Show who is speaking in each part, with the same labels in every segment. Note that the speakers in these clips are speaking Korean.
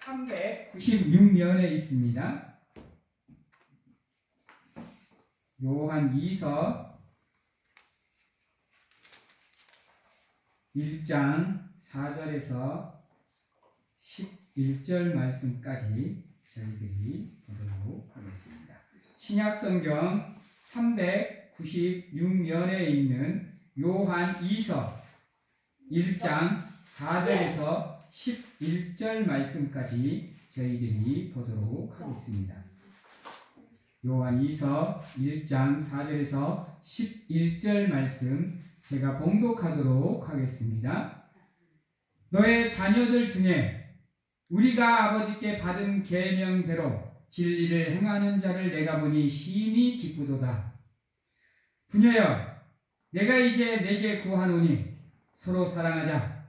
Speaker 1: 396면에 있습니다. 요한 2서 1장 4절에서 11절 말씀까지 저희들이 보도록 하겠습니다. 신약성경 396면에 있는 요한 2서 1장 4절에서 11절 말씀까지 저희들이 보도록 하겠습니다. 요한 2서 1장 4절에서 11절 말씀 제가 봉독하도록 하겠습니다. 너의 자녀들 중에 우리가 아버지께 받은 계명대로 진리를 행하는 자를 내가 보니 심히 기쁘도다. 부녀여, 내가 이제 내게 구하노니 서로 사랑하자.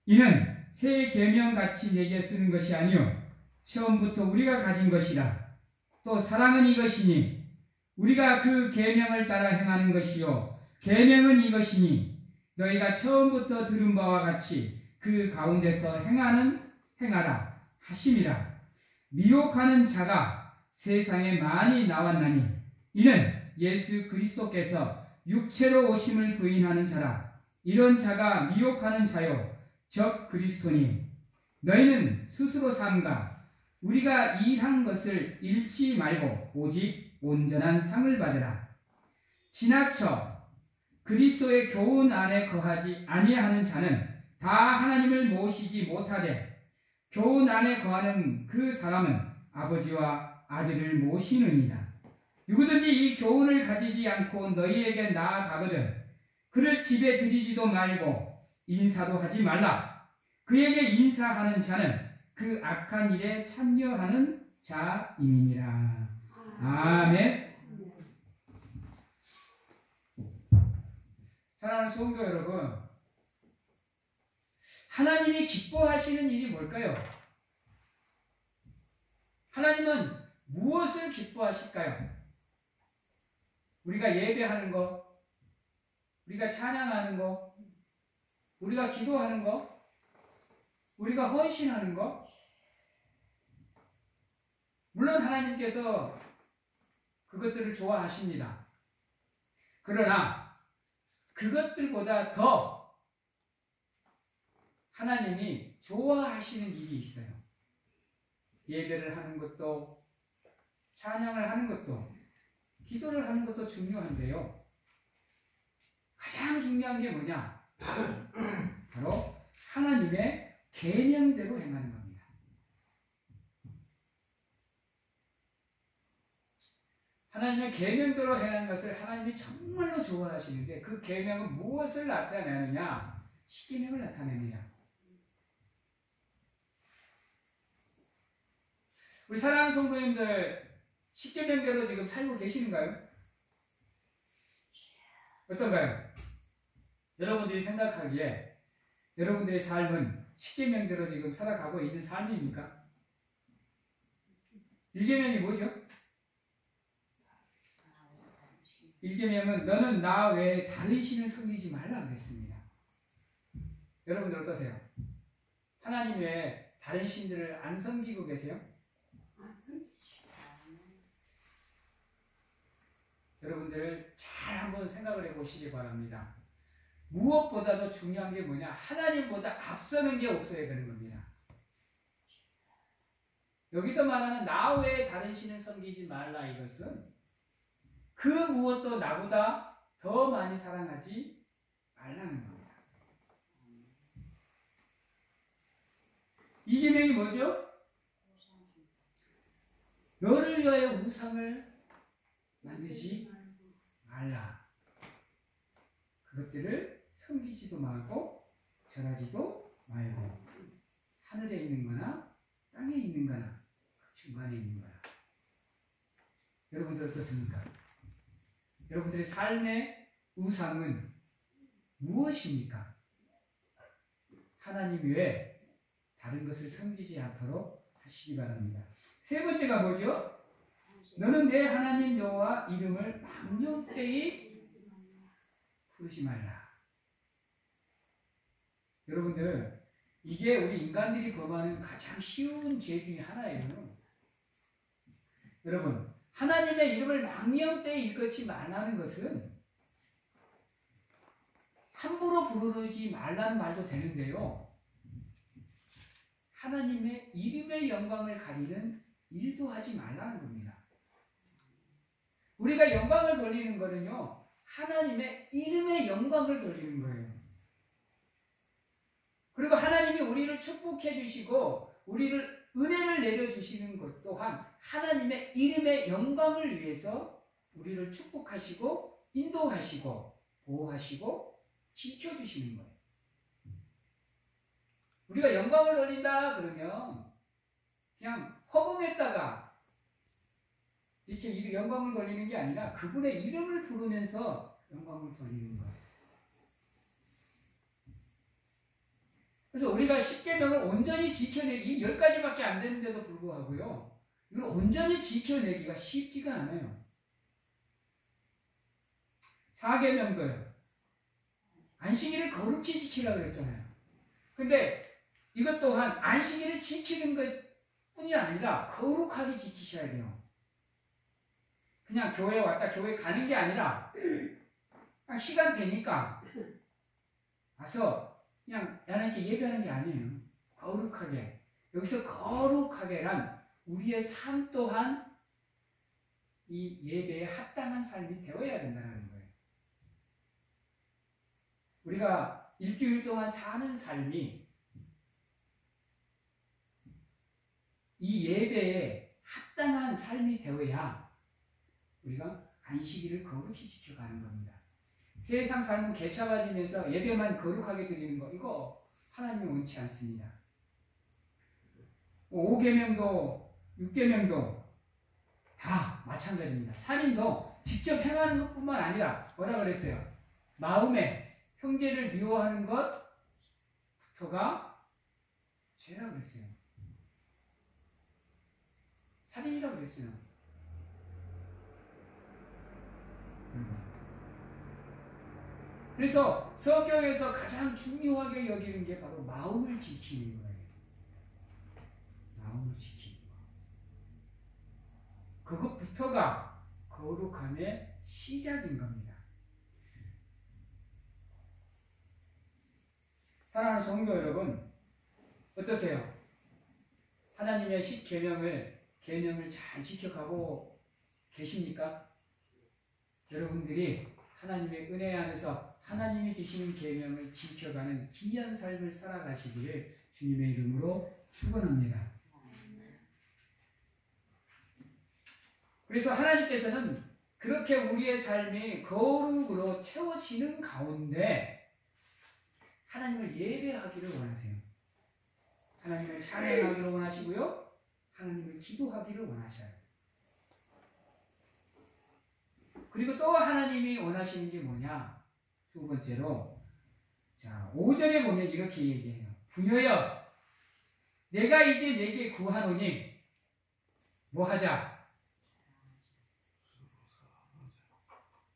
Speaker 1: 이는 새 계명같이 내게 쓰는 것이 아니요 처음부터 우리가 가진 것이라. 또 사랑은 이것이니 우리가 그 계명을 따라 행하는 것이요 계명은 이것이니 너희가 처음부터 들은 바와 같이 그 가운데서 행하라 하심이라. 미혹하는 자가 세상에 많이 나왔나니 이는 예수 그리스도께서 육체로 오심을 부인하는 자라. 이런 자가 미혹하는 자요 적 그리스도니 너희는 스스로 삼가 우리가 일한 것을 잃지 말고 오직 온전한 상을 받으라. 지나쳐 그리스도의 교훈 안에 거하지 아니하는 자는 다 하나님을 모시지 못하되 교훈 안에 거하는 그 사람은 아버지와 아들을 모시느니라. 누구든지 이 교훈을 가지지 않고 너희에게 나아가거든 그를 집에 들이지도 말고 인사도 하지 말라. 그에게 인사하는 자는 그 악한 일에 참여하는 자임이니라. 아멘. 사랑하는 성도 여러분, 하나님이 기뻐하시는 일이 뭘까요? 하나님은 무엇을 기뻐하실까요? 우리가 예배하는 거, 우리가 찬양하는 거, 우리가 기도하는 거, 우리가 헌신하는 거. 물론 하나님께서 그것들을 좋아하십니다. 그러나 그것들보다 더 하나님이 좋아하시는 일이 있어요. 예배를 하는 것도, 찬양을 하는 것도, 기도를 하는 것도 중요한데요. 가장 중요한 게 뭐냐? 바로 하나님의 계명대로 행하는 겁니다. 하나님의 계명대로 행하는 것을 하나님이 정말로 좋아하시는데 그 계명은 무엇을 나타내느냐? 십계명을 나타내느냐? 우리 사랑하는 성도님들 십계명대로 지금 살고 계시는가요? 어떤가요? 여러분들이 생각하기에 여러분들의 삶은 십계명대로 지금 살아가고 있는 삶입니까? 1계명이 뭐죠? 1계명은 너는 나 외에 다른 신을 섬기지 말라 그랬습니다. 여러분들 어떠세요? 하나님 외에 다른 신들을 안 섬기고 계세요? 여러분들 잘 한번 생각을 해보시기 바랍니다. 무엇보다도 중요한 게 뭐냐? 하나님보다 앞서는 게 없어야 되는 겁니다. 여기서 말하는 나 외에 다른 신을 섬기지 말라 이것은 그 무엇도 나보다 더 많이 사랑하지 말라는 겁니다. 이 계명이 뭐죠? 너를 위하여 우상을 만들지 말라. 그것들을 섬기지도 말고 절하지도 말고 하늘에 있는 거나 땅에 있는 거나 그 중간에 있는 거나. 여러분들 어떻습니까? 여러분들의 삶의 우상은 무엇입니까? 하나님 외에 다른 것을 섬기지 않도록 하시기 바랍니다. 세 번째가 뭐죠? 너는 내 하나님 여호와 이름을 망령되이 부르지 말라. 여러분들 이게 우리 인간들이 범하는 가장 쉬운 죄 중에 하나예요. 여러분, 하나님의 이름을 망령되이 일컫지 말라는 것은 함부로 부르지 말라는 말도 되는데요. 하나님의 이름의 영광을 가리는 일도 하지 말라는 겁니다. 우리가 영광을 돌리는 거는요, 하나님의 이름의 영광을 돌리는 거예요. 그리고 하나님이 우리를 축복해 주시고 우리를 은혜를 내려주시는 것 또한 하나님의 이름의 영광을 위해서 우리를 축복하시고 인도하시고 보호하시고 지켜주시는 거예요. 우리가 영광을 돌린다 그러면 그냥 허공에다가 이렇게 영광을 돌리는 게 아니라 그분의 이름을 부르면서 영광을 돌리는 거예요. 그래서 우리가 10계명을 온전히 지켜내기 10가지밖에 안 되는데도 불구하고요. 이걸 온전히 지켜내기가 쉽지가 않아요. 4계명도요. 안식일을 거룩히 지키라고 그랬잖아요. 근데 이것 또한 안식일을 지키는 것뿐이 아니라 거룩하게 지키셔야 돼요. 그냥 교회 왔다 교회 가는 게 아니라 그냥 시간 되니까 와서 그냥 하나님께 예배하는 게 아니에요. 거룩하게. 여기서 거룩하게란 우리의 삶 또한 이 예배에 합당한 삶이 되어야 된다는 거예요. 우리가 일주일 동안 사는 삶이 이 예배에 합당한 삶이 되어야 우리가 안식일을 거룩히 지켜가는 겁니다. 세상 삶은 개차가지면서 예배만 거룩하게 드리는 거, 이거 하나님이 원치 않습니다. 5계명도 6계명도 다 마찬가지입니다. 살인도 직접 행하는 것뿐만 아니라 뭐라 그랬어요? 마음에 형제를 미워하는 것부터가 죄라고 그랬어요. 살인이라고 그랬어요. 그래서 성경에서 가장 중요하게 여기는 게 바로 마음을 지키는 거예요. 마음을 지키는 거. 그것부터가 거룩함의 시작인 겁니다. 사랑하는 성도 여러분, 어떠세요? 하나님의 10계명을 잘 지켜가고 계십니까? 여러분들이 하나님의 은혜 안에서 하나님이 주시는 계명을 지켜가는 귀한 삶을 살아가시기를 주님의 이름으로 축원합니다. 그래서 하나님께서는 그렇게 우리의 삶이 거룩으로 채워지는 가운데 하나님을 예배하기를 원하세요. 하나님을 찬양하기를 원하시고요. 하나님을 기도하기를 원하셔요. 그리고 또 하나님이 원하시는 게 뭐냐? 두 번째로, 자, 5절에 보면 이렇게 얘기해요. 부여여, 내가 이제 내게 구하노니 뭐 하자?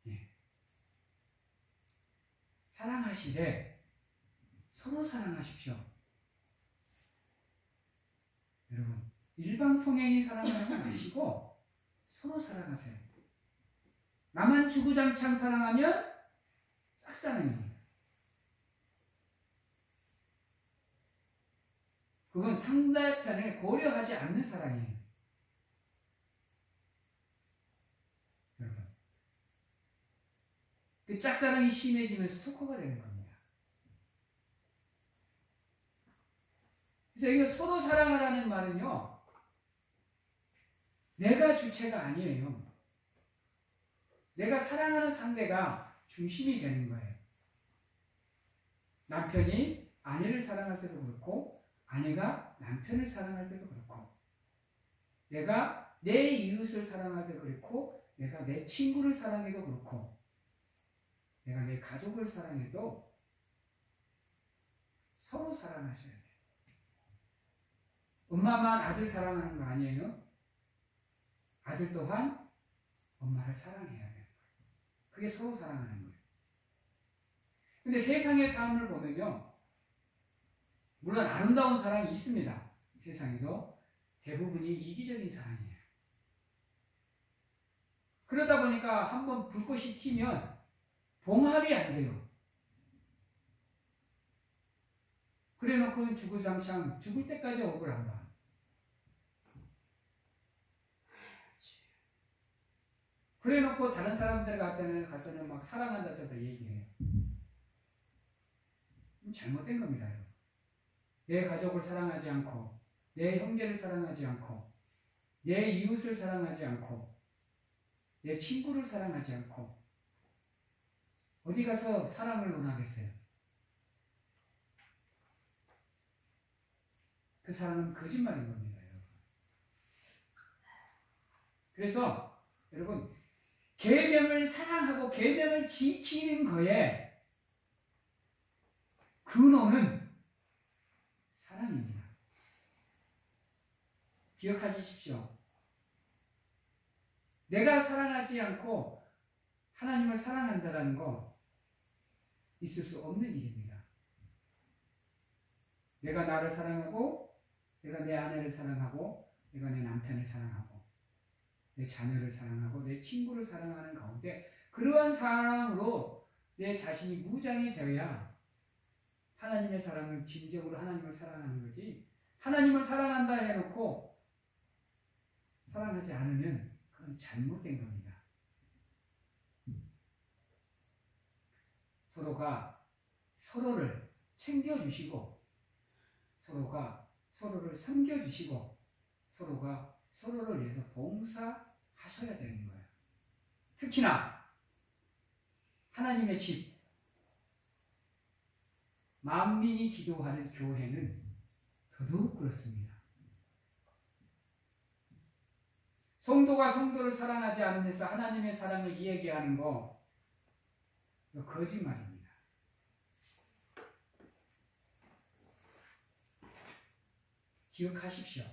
Speaker 1: 예. 사랑하시되 서로 사랑하십시오. 여러분, 일방통행이 사랑하지 마시고 서로 사랑하세요. 나만 주구장창 사랑하면 짝사랑입니다. 그건 상대편을 고려하지 않는 사랑이에요. 여러분, 그 짝사랑이 심해지면 스토커가 되는 겁니다. 그래서 이거 서로 사랑하라는 말은요, 내가 주체가 아니에요. 내가 사랑하는 상대가 중심이 되는 거예요. 남편이 아내를 사랑할 때도 그렇고, 아내가 남편을 사랑할 때도 그렇고, 내가 내 이웃을 사랑할 때도 그렇고, 내가 내 친구를 사랑해도 그렇고, 내가 내 가족을 사랑해도 서로 사랑하셔야 돼요. 엄마만 아들 사랑하는 거 아니에요? 아들 또한 엄마를 사랑해야 돼요. 그게 서로 사랑하는 거예요. 근데 세상의 삶을 보면요, 물론 아름다운 사랑이 있습니다. 세상에도 대부분이 이기적인 사랑이에요. 그러다 보니까 한번 불꽃이 튀면 봉합이 안 돼요. 그래 놓고는 주구장창 죽을 때까지 억울한다. 그래 놓고 다른 사람들 가서는 막 사랑한다 저다 얘기해요. 잘못된 겁니다. 여러분. 내 가족을 사랑하지 않고 내 형제를 사랑하지 않고 내 이웃을 사랑하지 않고 내 친구를 사랑하지 않고 어디 가서 사랑을 논하겠어요? 그 사랑은 거짓말인 겁니다. 여러분. 그래서 여러분 계명을 사랑하고 계명을 지키는 거에 근원은 사랑입니다. 기억하십시오. 내가 사랑하지 않고 하나님을 사랑한다는 거 있을 수 없는 일입니다. 내가 나를 사랑하고 내가 내 아내를 사랑하고 내가 내 남편을 사랑하고 내 자녀를 사랑하고 내 친구를 사랑하는 가운데 그러한 사랑으로 내 자신이 무장이 되어야 하나님의 사랑을 진정으로 하나님을 사랑하는 거지, 하나님을 사랑한다 해놓고 사랑하지 않으면 그건 잘못된 겁니다. 서로가 서로를 챙겨주시고 서로가 서로를 섬겨주시고 서로가 서로를 위해서 봉사하셔야 되는 거예요. 특히나 하나님의 집, 만민이 기도하는 교회는 더더욱 그렇습니다. 성도가 성도를 사랑하지 않으면서 하나님의 사랑을 이야기하는 거 거짓말입니다. 기억하십시오.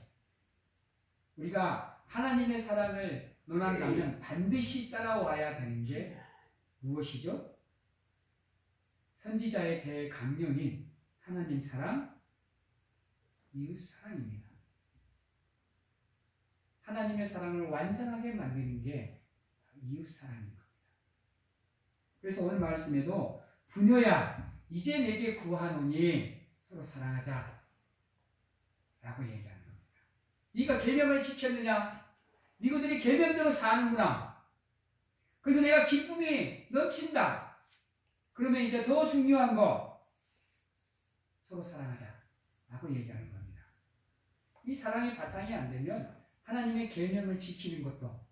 Speaker 1: 우리가 하나님의 사랑을 논한다면 반드시 따라와야 되는 게 무엇이죠? 선지자의 대강령인 하나님 사랑, 이웃 사랑입니다. 하나님의 사랑을 완전하게 만드는 게 이웃 사랑인 겁니다. 그래서 오늘 말씀에도 부녀야 이제 내게 구하노니 서로 사랑하자 라고 얘기하는 겁니다. 네가 계명을 지켰느냐? 네가들이 계명대로 사는구나. 그래서 내가 기쁨이 넘친다. 그러면 이제 더 중요한 거 서로 사랑하자 라고 얘기하는 겁니다. 이 사랑이 바탕이 안 되면 하나님의 계명을 지키는 것도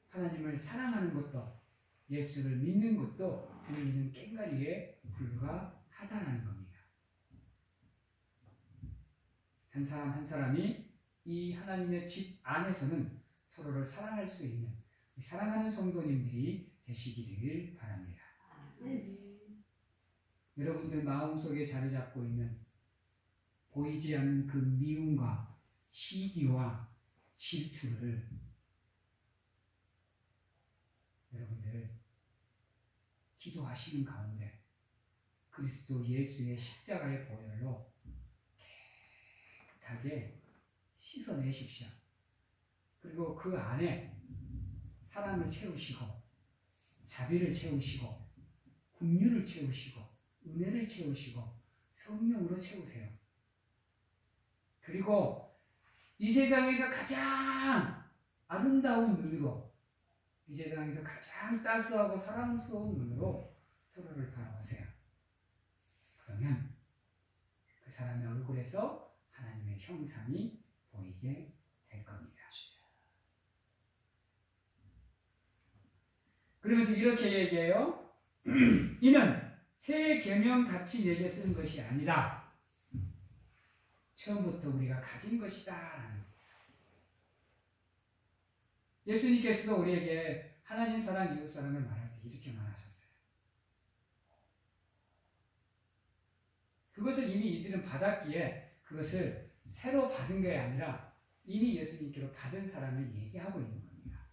Speaker 1: 하나님을 사랑하는 것도 예수를 믿는 것도 우리는 깽가리에 불과하다는 겁니다. 한 사람 한 사람이 이 하나님의 집 안에서는 서로를 사랑할 수 있는 사랑하는 성도님들이 되시기를 바랍니다. 여러분들 마음속에 자리 잡고 있는 보이지 않는 그 미움과 시기와 질투를 여러분들 기도하시는 가운데 그리스도 예수의 십자가의 보혈로 깨끗하게 씻어내십시오. 그리고 그 안에 사랑을 채우시고 자비를 채우시고 긍휼을 채우시고 은혜를 채우시고 성령으로 채우세요. 그리고 이 세상에서 가장 아름다운 눈으로 이 세상에서 가장 따스하고 사랑스러운 눈으로 서로를 바라보세요. 그러면 그 사람의 얼굴에서 하나님의 형상이 보이게 될 겁니다. 그러면서 이렇게 얘기해요. 이는 새 계명 같이 내게 쓰는 것이 아니라 처음부터 우리가 가진 것이다 라는 겁니다. 예수님께서도 우리에게 하나님 사랑, 이웃 사랑을 말할 때 이렇게 말하셨어요. 그것을 이미 이들은 받았기에 그것을 새로 받은 게 아니라 이미 예수님께로 받은 사람을 얘기하고 있는 겁니다.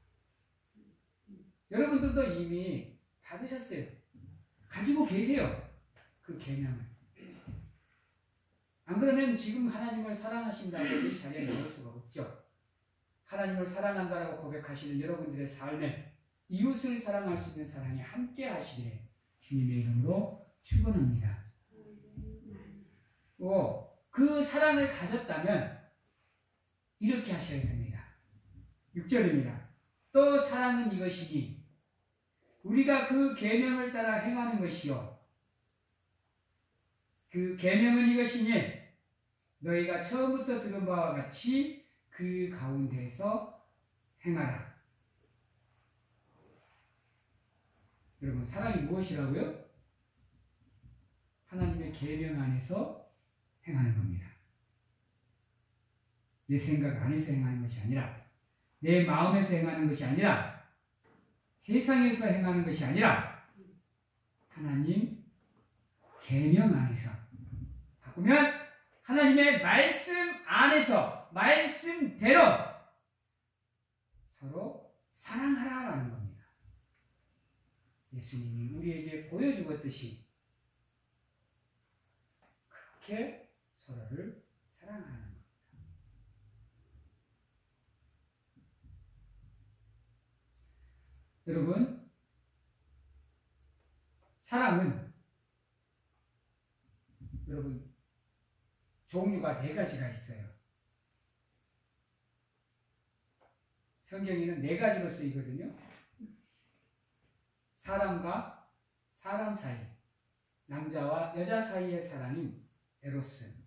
Speaker 1: 여러분들도 이미 받으셨어요. 가지고 계세요. 그 계명을. 안 그러면 지금 하나님을 사랑하신다고 이 자리에 나올 수가 없죠. 하나님을 사랑한다라고 고백하시는 여러분들의 삶에 이웃을 사랑할 수 있는 사랑이 함께 하시기를 주님의 이름으로 축원합니다. 그 사랑을 가졌다면 이렇게 하셔야 됩니다. 6절입니다. 또 사랑은 이것이니 우리가 그 계명을 따라 행하는 것이요 그 계명은 이것이니 너희가 처음부터 들은 바와 같이 그 가운데에서 행하라. 여러분 사랑이 무엇이라고요? 하나님의 계명 안에서 행하는 겁니다. 내 생각 안에서 행하는 것이 아니라 내 마음에서 행하는 것이 아니라 세상에서 행하는 것이 아니라 하나님 계명 안에서 바꾸면 하나님의 말씀 안에서 말씀대로 서로 사랑하라라는 겁니다. 예수님이 우리에게 보여주었듯이 그렇게 서로를 사랑하는 겁니다. 여러분, 사랑은 여러분 종류가 4가지가 있어요. 성경에는 4가지로 쓰이거든요. 사람과 사람 사이, 남자와 여자 사이의 사랑인 에로스,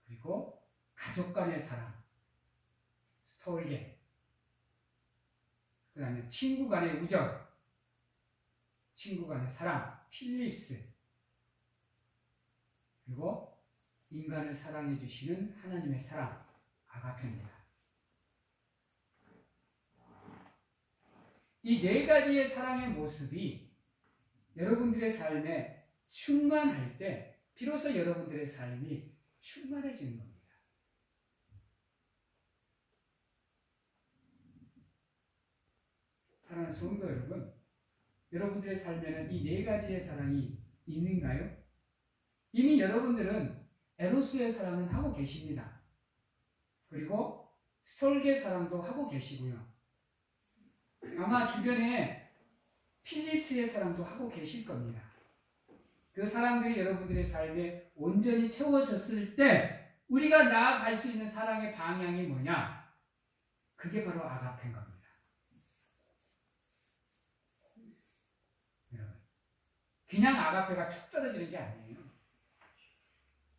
Speaker 1: 그리고 가족 간의 사랑, 스톨게, 그 다음에 친구 간의 우정, 친구 간의 사랑, 필립스, 그리고 인간을 사랑해 주시는 하나님의 사랑, 아가페입니다. 이 4가지의 사랑의 모습이 여러분들의 삶에 충만할 때 비로소 여러분들의 삶이 충만해지는 겁니다. 사랑하는 성도 여러분, 여러분들의 삶에는 이 4가지의 사랑이 있는가요? 이미 여러분들은 에로스의 사랑은 하고 계십니다. 그리고 스톨게 사랑도 하고 계시고요. 아마 주변에 필립스의 사랑도 하고 계실 겁니다. 그 사랑들이 여러분들의 삶에 온전히 채워졌을 때 우리가 나아갈 수 있는 사랑의 방향이 뭐냐? 그게 바로 아가페인 겁니다. 여러분, 그냥 아가페가 툭 떨어지는 게 아니에요.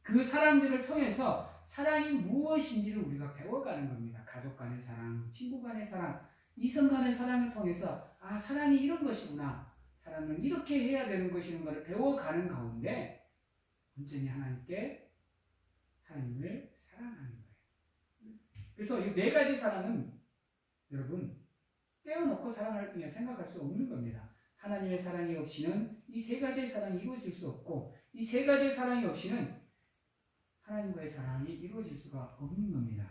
Speaker 1: 그 사랑들을 통해서 사랑이 무엇인지를 우리가 배워가는 겁니다. 가족 간의 사랑, 친구 간의 사랑, 이성 간의 사랑을 통해서 아, 사랑이 이런 것이구나. 사랑은 이렇게 해야 되는 것이라는 것을 배워가는 가운데 온전히 하나님을 사랑하는 거예요. 그래서 이 4가지 사랑은 여러분 떼어놓고 사랑을 생각할 수 없는 겁니다. 하나님의 사랑이 없이는 이 3가지의 사랑이 이루어질 수 없고 이 3가지의 사랑이 없이는 하나님과의 사랑이 이루어질 수가 없는 겁니다.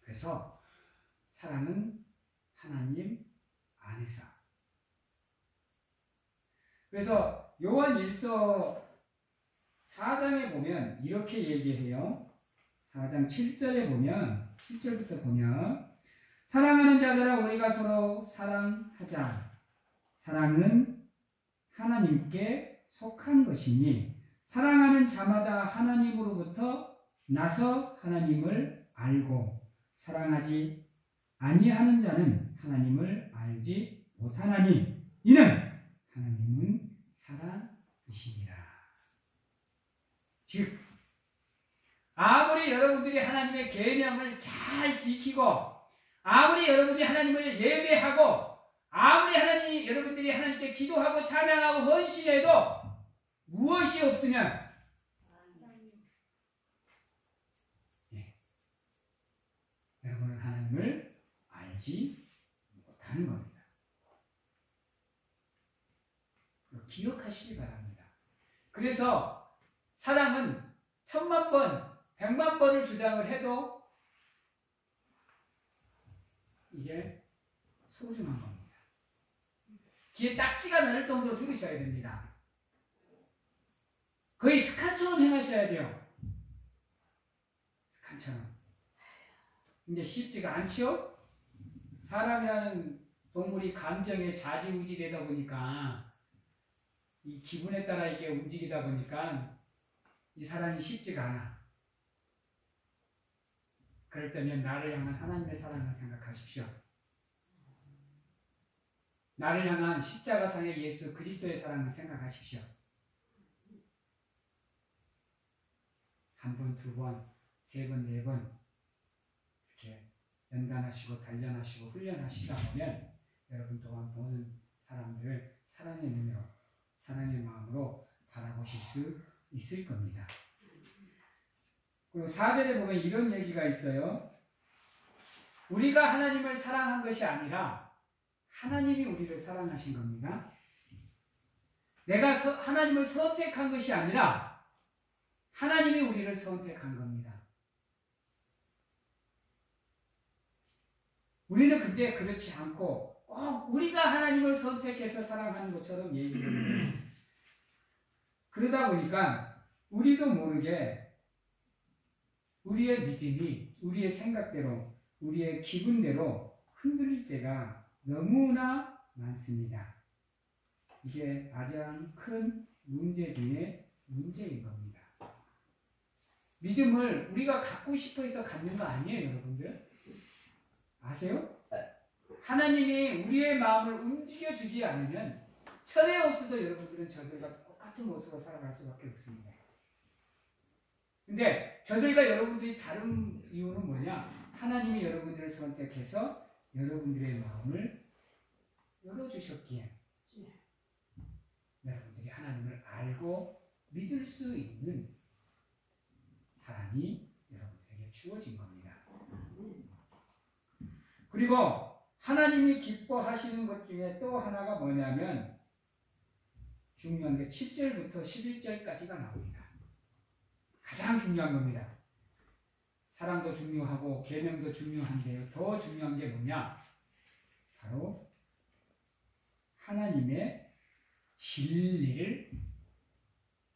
Speaker 1: 그래서 사랑은 하나님 안에서. 그래서 요한 1서 4장에 보면 이렇게 얘기해요. 4장 7절에 보면 7절부터 보면 사랑하는 자들아 우리가 서로 사랑하자. 사랑은 하나님께 속한 것이니 사랑하는 자마다 하나님으로부터 나서 하나님을 알고 사랑하지 아니하는 자는 하나님을 알지 못하나니 이는 하나님은 사랑이시니라. 즉 아무리 여러분들이 하나님의 계명을 잘 지키고 아무리 여러분들이 하나님을 예배하고 아무리 여러분들이 하나님께 기도하고 찬양하고 헌신해도 무엇이 없으면 여러분은 하나님을 알지 못하는 겁니다. 기억하시기 바랍니다. 그래서 사랑은 1000만 번, 100만 번을 주장을 해도 이게 소중한 겁니다. 귀에 딱지가 나를 정도로 들으셔야 됩니다. 거의 습관처럼 행하셔야 돼요. 습관처럼. 근데 쉽지가 않지요? 사람이라는 동물이 감정에 좌지우지 되다 보니까 이 기분에 따라 이렇게 움직이다 보니까 이 사랑이 쉽지가 않아. 그럴 때면 나를 향한 하나님의 사랑을 생각하십시오. 나를 향한 십자가상의 예수 그리스도의 사랑을 생각하십시오. 한 번, 두 번, 세 번, 네 번 이렇게 연단하시고 단련하시고 훈련하시다 보면 여러분 또한 모든 사람들을 사랑의 눈으로 사랑의 마음으로 바라보실 수 있을 겁니다. 그리고 4절에 보면 이런 얘기가 있어요. 우리가 하나님을 사랑한 것이 아니라 하나님이 우리를 사랑하신 겁니다. 내가 하나님을 선택한 것이 아니라 하나님이 우리를 선택한 겁니다. 우리는 근데 그렇지 않고 꼭 우리가 하나님을 선택해서 사랑하는 것처럼 얘기해요. 그러다 보니까 우리도 모르게 우리의 믿음이 우리의 생각대로 우리의 기분대로 흔들릴 때가 너무나 많습니다. 이게 가장 큰 문제 중에 문제인 겁니다. 믿음을 우리가 갖고 싶어 해서 갖는 거 아니에요, 여러분들? 아세요? 하나님이 우리의 마음을 움직여주지 않으면 철회 없어도 여러분들은 저들과 똑같은 모습으로 살아갈 수밖에 없습니다. 근데 저들과 여러분들이 다른 이유는 뭐냐? 하나님이 여러분들을 선택해서 여러분들의 마음을 열어주셨기에 여러분들이 하나님을 알고 믿을 수 있는 사랑이 여러분들에게 주어진 겁니다. 그리고 하나님이 기뻐하시는 것 중에 또 하나가 뭐냐면 중요한 게 7절부터 11절까지가 나옵니다. 가장 중요한 겁니다. 사랑도 중요하고 계명도 중요한데요. 더 중요한 게 뭐냐? 바로 하나님의 진리를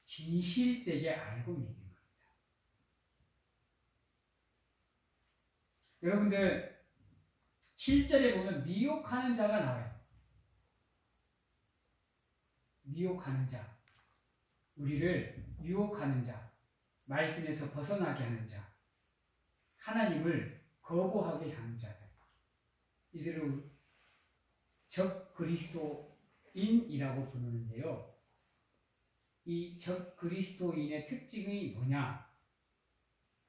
Speaker 1: 진실되게 알고 믿는 겁니다. 여러분들 7절에 보면 미혹하는 자가 나와요. 미혹하는 자, 우리를 유혹하는 자, 말씀에서 벗어나게 하는 자, 하나님을 거부하게 하는 자들, 이들을 적 그리스도인이라고 부르는데요. 이 적 그리스도인의 특징이 뭐냐?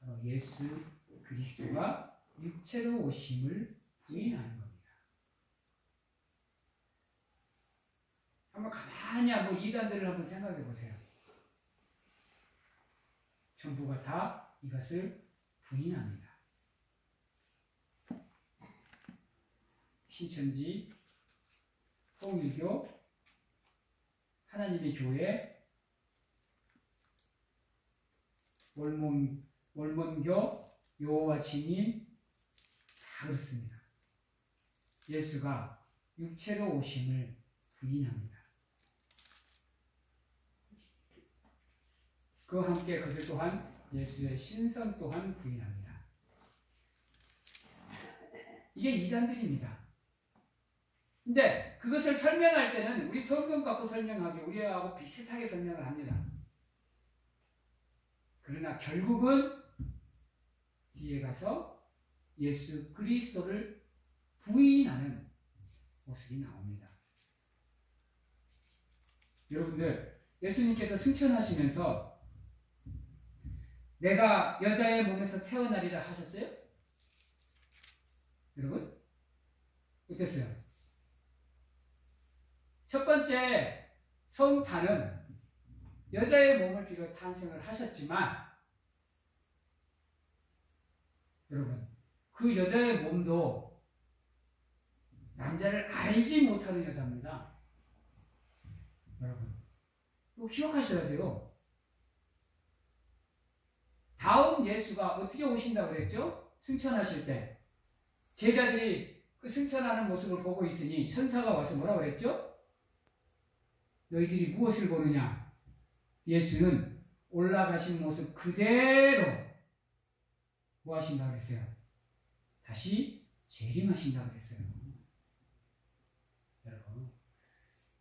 Speaker 1: 바로 예수 그리스도가 육체로 오심을 부인하는 겁니다. 한번 가만히 한번 이단들을 한번 생각해 보세요. 전부가 다 이것을 부인합니다. 신천지, 통일교, 하나님의 교회, mormon교, 여호와 증인 다 그렇습니다. 예수가 육체로 오심을 부인합니다. 그와 함께 그들 또한 예수의 신성 또한 부인합니다. 이게 이단들입니다. 근데 그것을 설명할 때는 우리 성경 갖고 설명하기 우리하고 비슷하게 설명을 합니다. 그러나 결국은 뒤에 가서 예수 그리스도를 부인하는 모습이 나옵니다. 여러분들, 예수님께서 승천하시면서 내가 여자의 몸에서 태어나리라 하셨어요? 여러분? 어땠어요? 첫 번째 성탄은 여자의 몸을 빌어 탄생을 하셨지만 여러분, 그 여자의 몸도 남자를 알지 못하는 여자입니다. 여러분, 이거 기억하셔야 돼요. 다음 예수가 어떻게 오신다고 그랬죠? 승천하실 때 제자들이 그 승천하는 모습을 보고 있으니 천사가 와서 뭐라고 그랬죠? 너희들이 무엇을 보느냐? 예수는 올라가신 모습 그대로 뭐 하신다고 그랬어요? 다시 재림하신다고 그랬어요. 여러분,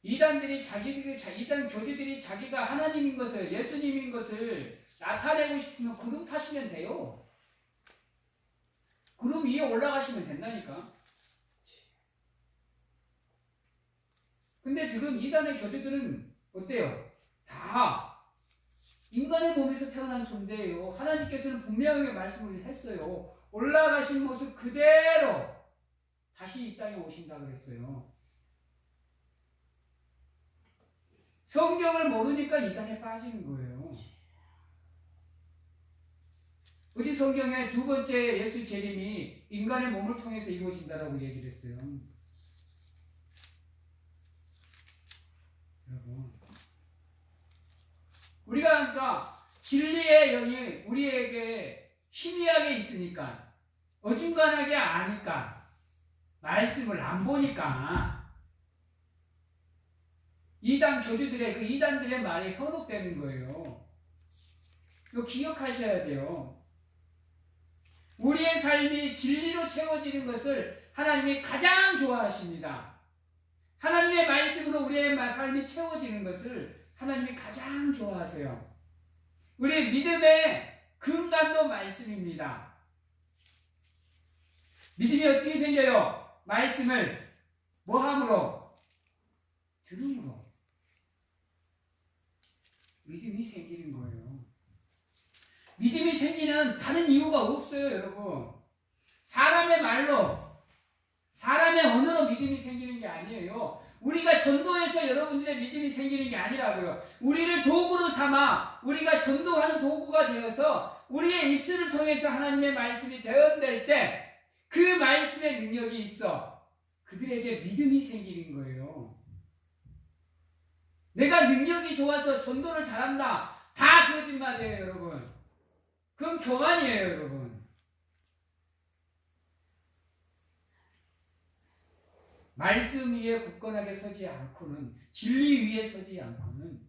Speaker 1: 이단 교주들이 자기가 하나님인 것을, 예수님인 것을 나타내고 싶으면 구름 타시면 돼요. 구름 위에 올라가시면 된다니까. 근데 지금 이단의 교주들은 어때요? 다 인간의 몸에서 태어난 존재예요. 하나님께서는 분명하게 말씀을 했어요. 올라가신 모습 그대로 다시 이 땅에 오신다고 그랬어요. 성경을 모르니까 이단에 빠지는 거예요. 어디 성경에 두 번째 예수 재림이 인간의 몸을 통해서 이루어진다라고 얘기를 했어요. 여러분, 우리가 그러니까 진리의 영이 우리에게 희미하게 있으니까, 어중간하게 아니까, 말씀을 안 보니까 이단 교주들의, 그 이단들의 말이 현혹되는 거예요. 이거 기억하셔야 돼요. 우리의 삶이 진리로 채워지는 것을 하나님이 가장 좋아하십니다. 하나님의 말씀으로 우리의 삶이 채워지는 것을 하나님이 가장 좋아하세요. 우리의 믿음의 근간도 말씀입니다. 믿음이 어떻게 생겨요? 말씀을 뭐함으로? 들음으로. 믿음이 생기는 거예요. 믿음이 생기는 다른 이유가 없어요, 여러분. 사람의 말로, 사람의 언어로 믿음이 생기는 게 아니에요. 우리가 전도해서 여러분들의 믿음이 생기는 게 아니라고요. 우리를 도구로 삼아 우리가 전도하는 도구가 되어서 우리의 입술을 통해서 하나님의 말씀이 대언될 때 그 말씀의 능력이 있어 그들에게 믿음이 생기는 거예요. 내가 능력이 좋아서 전도를 잘한다. 다 거짓말이에요, 여러분. 그건 교만이에요, 여러분. 말씀 위에 굳건하게 서지 않고는, 진리 위에 서지 않고는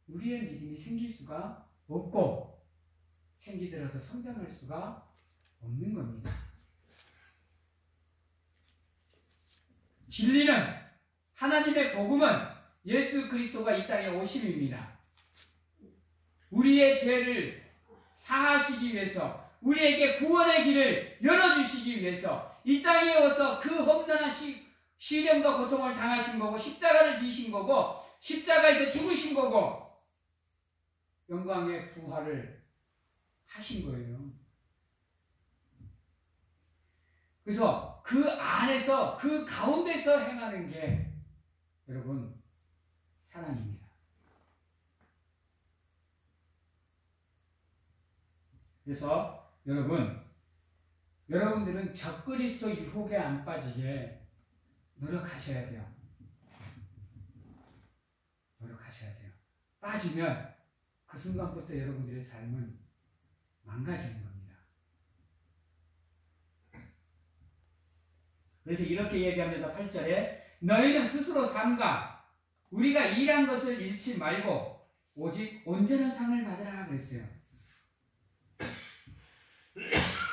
Speaker 1: 우리의 믿음이 생길 수가 없고, 생기더라도 성장할 수가 없는 겁니다. 진리는, 하나님의 복음은 예수 그리스도가 이 땅에 오심입니다. 우리의 죄를 사하시기 위해서, 우리에게 구원의 길을 열어주시기 위해서 이 땅에 와서 그 험난한 시련과 고통을 당하신 거고, 십자가를 지신 거고, 십자가에서 죽으신 거고, 영광의 부활을 하신 거예요. 그래서 그 안에서, 그 가운데서 행하는 게 여러분 사랑입니다. 그래서 여러분들은 적그리스도 유혹에 안 빠지게 노력하셔야 돼요. 노력하셔야 돼요. 빠지면 그 순간부터 여러분들의 삶은 망가지는 겁니다. 그래서 이렇게 얘기합니다. 8절에 너희는 스스로 삼가 우리가 일한 것을 잃지 말고 오직 온전한 상을 받으라 그랬어요.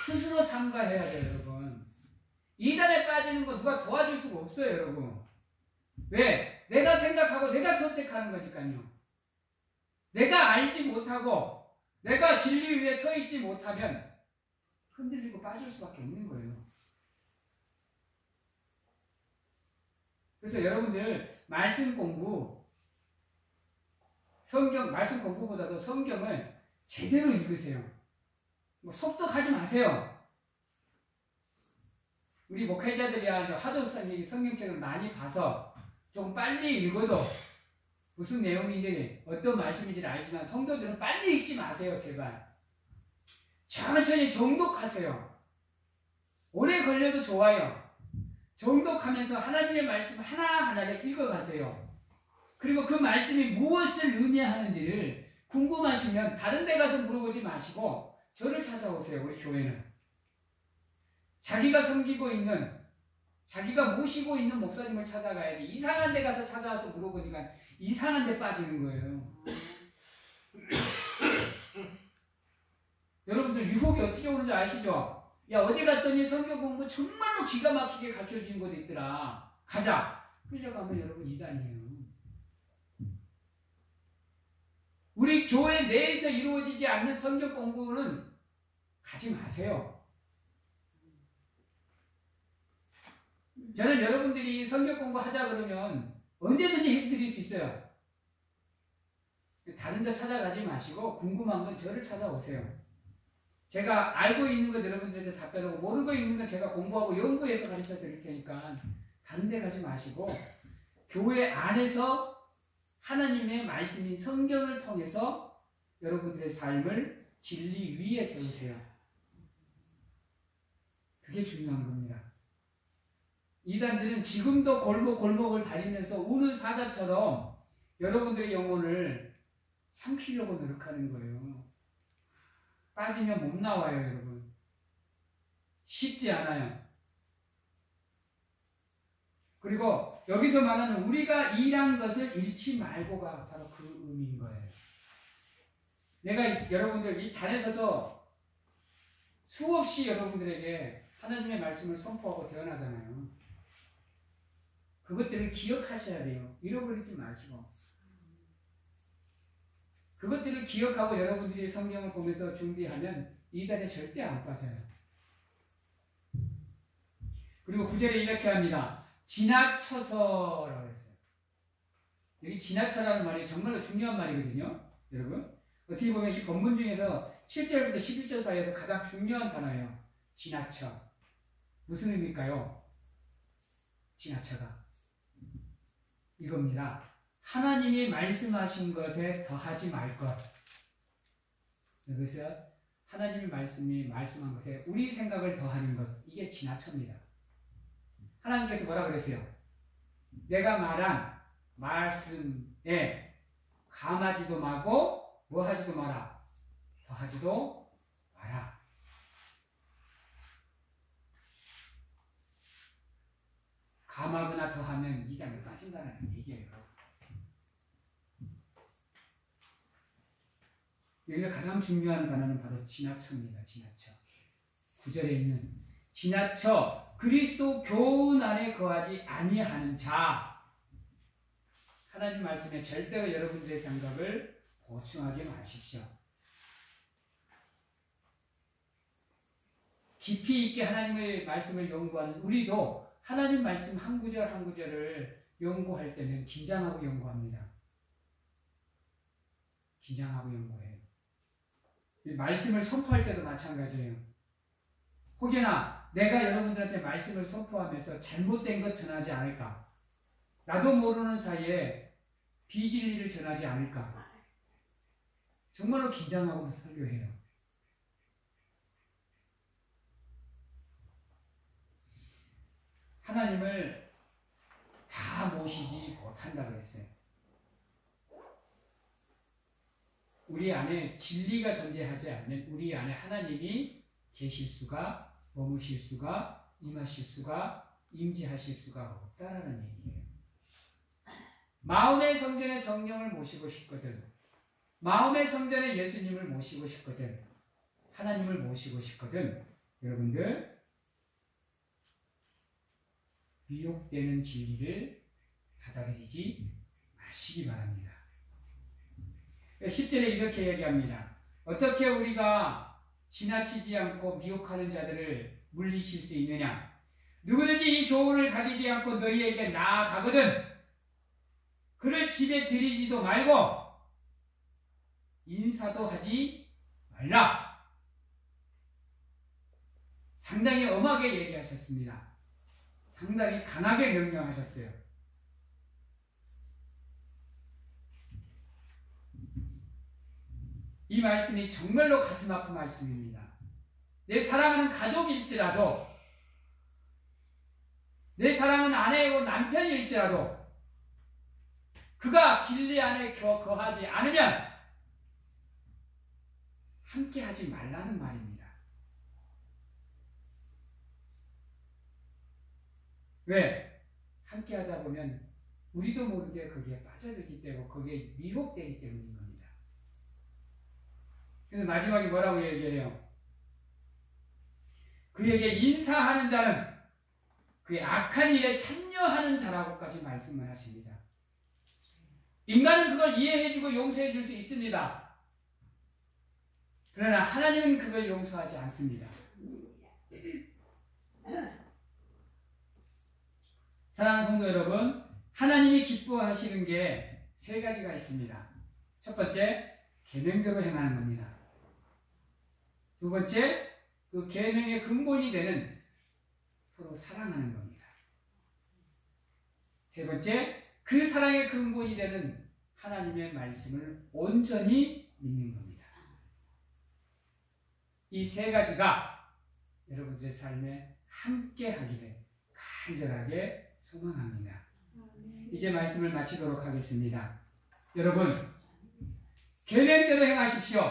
Speaker 1: 스스로 삼가해야 돼요, 여러분. 이단에 빠지는 거 누가 도와줄 수가 없어요, 여러분. 왜? 내가 생각하고 내가 선택하는 거니까요. 내가 알지 못하고 내가 진리 위에 서 있지 못하면 흔들리고 빠질 수밖에 없는 거예요. 그래서 여러분들 말씀 공부, 말씀 공부보다도 성경을 제대로 읽으세요. 뭐 속독하지 마세요. 우리 목회자들이야 하도 성경책을 많이 봐서 조금 빨리 읽어도 무슨 내용인지 어떤 말씀인지를 알지만 성도들은 빨리 읽지 마세요, 제발. 천천히 정독하세요. 오래 걸려도 좋아요. 정독하면서 하나님의 말씀 하나하나를 읽어가세요. 그리고 그 말씀이 무엇을 의미하는지를 궁금하시면 다른 데 가서 물어보지 마시고 저를 찾아오세요. 우리 교회는 자기가 섬기고 있는, 자기가 모시고 있는 목사님을 찾아가야지 이상한 데 가서 찾아와서 물어보니까 이상한 데 빠지는 거예요. 유혹이 어떻게 오는지 아시죠? 야, 어디 갔더니 성경 공부 정말로 기가 막히게 가르쳐주는 곳이 있더라. 가자. 끌려가면 여러분 이단이에요. 우리 교회 내에서 이루어지지 않는 성경 공부는 가지 마세요. 저는 여러분들이 성경 공부하자 그러면 언제든지 해드릴 수 있어요. 다른 데 찾아가지 마시고 궁금한 건 저를 찾아오세요. 제가 알고 있는 것 여러분들한테 답변하고 모르는 거 있는 건 제가 공부하고 연구해서 가르쳐 드릴 테니까 다른 데 가지 마시고 교회 안에서 하나님의 말씀인 성경을 통해서 여러분들의 삶을 진리 위에 세우세요. 그게 중요한 겁니다. 이단들은 지금도 골목골목을 다니면서 우는 사자처럼 여러분들의 영혼을 삼키려고 노력하는 거예요. 빠지면 못 나와요, 여러분. 쉽지 않아요. 그리고 여기서 말하는 우리가 일한 것을 잃지 말고가 바로 그 의미인 거예요. 내가 여러분들 이 단에 서서 수없이 여러분들에게 하나님의 말씀을 선포하고 태어나잖아요. 그것들을 기억하셔야 돼요. 잃어버리지 마시고. 그것들을 기억하고 여러분들이 성경을 보면서 준비하면 이단에 절대 안 빠져요. 그리고 9절에 이렇게 합니다. 지나쳐서라고 했어요. 여기 지나쳐라는 말이 정말로 중요한 말이거든요. 여러분. 어떻게 보면 이 본문 중에서 7절부터 11절 사이에서 가장 중요한 단어예요. 지나쳐. 무슨 의미일까요? 지나쳐가. 이겁니다. 하나님이 말씀하신 것에 더하지 말 것. 여기서 하나님의 말씀이 말씀한 것에 우리 생각을 더하는 것. 이게 지나쳐입니다. 하나님께서 뭐라 그랬어요? 내가 말한 말씀에 감하지도 말고 뭐 하지도 마라. 더하지도 마라. 감하거나 더하면 이단에 빠진다는 얘기예요. 여기서 가장 중요한 단어는 바로 지나쳐입니다. 지나쳐. 9절에 있는 지나쳐 그리스도 교훈 안에 거하지 아니하는 자. 하나님 말씀에 절대로 여러분들의 생각을 보충하지 마십시오. 깊이 있게 하나님의 말씀을 연구하는 우리도 하나님 말씀 한 구절 한 구절을 연구할 때는 긴장하고 연구합니다. 긴장하고 연구해요. 말씀을 선포할 때도 마찬가지예요. 혹여나 내가 여러분들한테 말씀을 선포하면서 잘못된 것 전하지 않을까? 나도 모르는 사이에 비진리를 전하지 않을까? 정말로 긴장하고 설교해요. 하나님을 다 모시지 못한다고 했어요. 우리 안에 진리가 존재하지 않으면 우리 안에 하나님이 계실 수가, 머무실 수가, 임하실 수가, 임재하실 수가 없다라는 얘기예요. 마음의 성전에 성령을 모시고 싶거든. 마음의 성전에 예수님을 모시고 싶거든. 하나님을 모시고 싶거든. 여러분들 미혹되는 진리를 받아들이지 마시기 바랍니다. 10절에 이렇게 얘기합니다. 어떻게 우리가 지나치지 않고 미혹하는 자들을 물리칠 수 있느냐? 누구든지 이 교훈을 가지지 않고 너희에게 나아가거든 그를 집에 들이지도 말고 인사도 하지 말라. 상당히 엄하게 얘기하셨습니다. 상당히 강하게 명령하셨어요. 이 말씀이 정말로 가슴 아픈 말씀입니다. 내 사랑하는 가족일지라도, 내 사랑하는 아내이고 남편일지라도 그가 진리 안에 거하지 않으면 함께 하지 말라는 말입니다. 왜? 함께 하다 보면 우리도 모르게 거기에 빠져들기 때문에 거기에 미혹되기 때문인 겁니다. 그래서 마지막에 뭐라고 얘기해요? 그에게 인사하는 자는 그의 악한 일에 참여하는 자라고까지 말씀을 하십니다. 인간은 그걸 이해해주고 용서해줄 수 있습니다. 그러나 하나님은 그걸 용서하지 않습니다. 사랑하는 성도 여러분, 하나님이 기뻐하시는 게 세 가지가 있습니다. 첫 번째, 계명대로 행하는 겁니다. 두 번째, 그 계명의 근본이 되는 서로 사랑하는 겁니다. 세 번째, 그 사랑의 근본이 되는 하나님의 말씀을 온전히 믿는 겁니다. 이 세 가지가 여러분들의 삶에 함께 하기를 간절하게 소망합니다. 이제 말씀을 마치도록 하겠습니다. 여러분, 계명대로 행하십시오.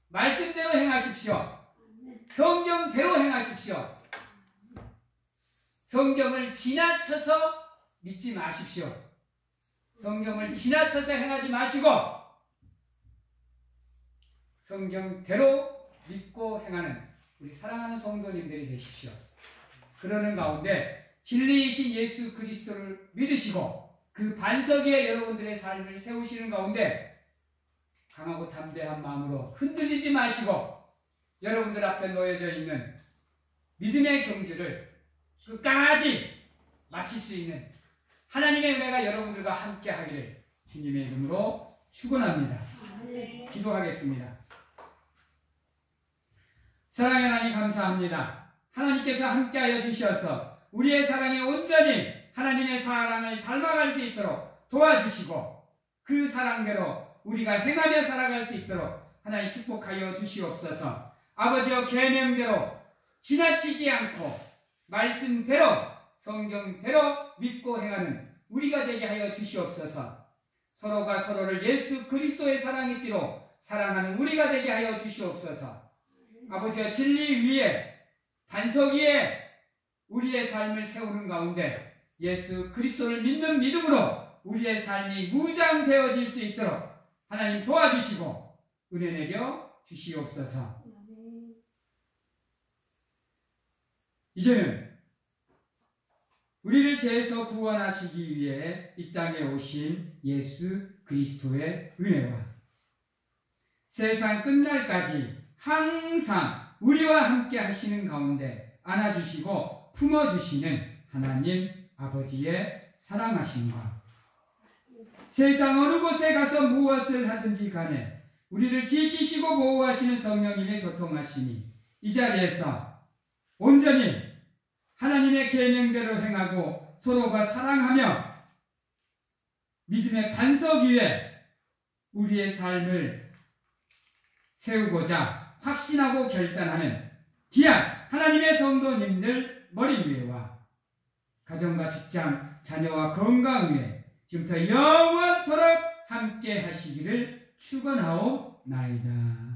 Speaker 1: 말씀대로 행하십시오. 성경대로 행하십시오. 성경을 지나쳐서 믿지 마십시오. 성경을 지나쳐서 행하지 마시고 성경대로 믿고 행하는 우리 사랑하는 성도님들이 되십시오. 그러는 가운데 진리이신 예수 그리스도를 믿으시고 그 반석 위에 여러분들의 삶을 세우시는 가운데 강하고 담대한 마음으로 흔들리지 마시고 여러분들 앞에 놓여져 있는 믿음의 경주를 끝까지 마칠 수 있는 하나님의 은혜가 여러분들과 함께 하기를 주님의 이름으로 축원합니다. 기도하겠습니다. 사랑의 하나님 감사합니다. 하나님께서 함께하여 주셔서 우리의 사랑이 온전히 하나님의 사랑을 닮아갈 수 있도록 도와주시고 그 사랑대로 우리가 행하며 살아갈 수 있도록 하나님 축복하여 주시옵소서. 아버지여, 계명대로 지나치지 않고 말씀대로 성경대로 믿고 행하는 우리가 되게 하여 주시옵소서. 서로가 서로를 예수 그리스도의 사랑의 띠로 사랑하는 우리가 되게 하여 주시옵소서. 아버지여, 진리 위에 반석 위에 우리의 삶을 세우는 가운데 예수 그리스도를 믿는 믿음으로 우리의 삶이 무장되어질 수 있도록 하나님 도와주시고 은혜 내려 주시옵소서. 이제는 우리를 죄에서 구원하시기 위해 이 땅에 오신 예수 그리스도의 은혜와 세상 끝날까지 항상 우리와 함께 하시는 가운데 안아주시고 품어주시는 하나님 아버지의 사랑하심과 세상 어느 곳에 가서 무엇을 하든지 간에 우리를 지키시고 보호하시는 성령님의 교통하심이 이 자리에서 온전히 하나님의 계명대로 행하고 서로가 사랑하며 믿음의 반석 위에 우리의 삶을 세우고자 확신하고 결단하는 귀한 하나님의 성도님들 머리 위에와 가정과 직장, 자녀와 건강 위에 지금부터 영원토록 함께 하시기를 축원하옵나이다.